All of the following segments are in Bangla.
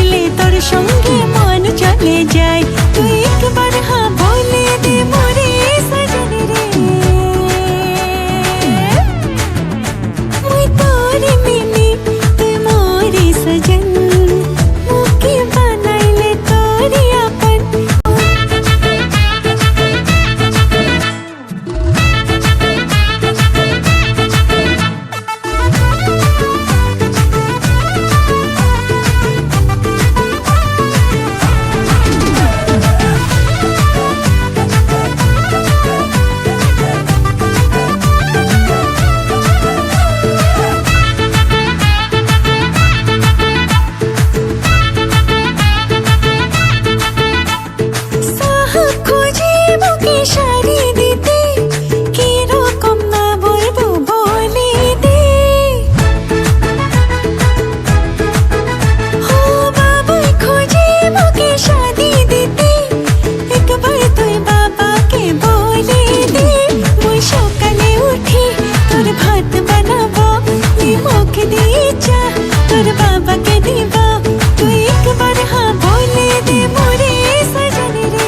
দেখলে তোর সঙ্গে মন চলে যায়। তুই একবার হ্যাঁ বলে দে মোরে সজন রে, মুই তোরে মিলি তুই মোরে সজন, মুকে বানাইলে তোরে আপন। শাড়ি দিতে কি রকম না বলবো বলে দে, ও বাবুই খোঁজে মুকে শাড়ি দিতে, একবার তুই বাবাকে বলে দে। মুই সকালে উঠি তোর ভাত বানাবো, মুখে দিয়ে চা তোর বাবাকে দিব, তুই একবার হ্যাঁ বলে দে মোরে সজন রে।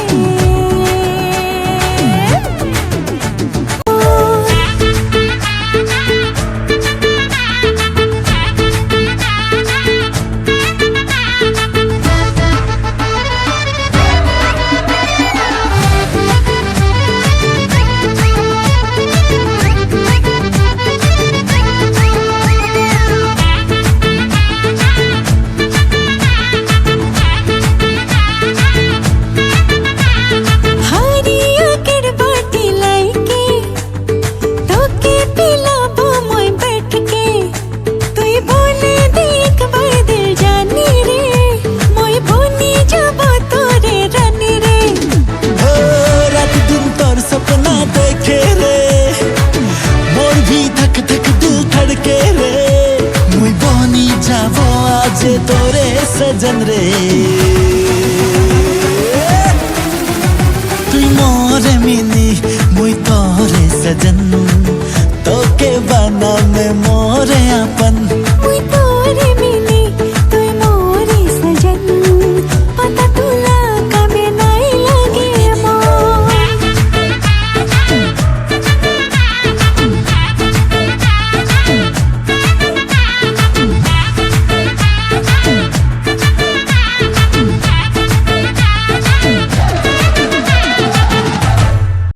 তোরে সজন রে।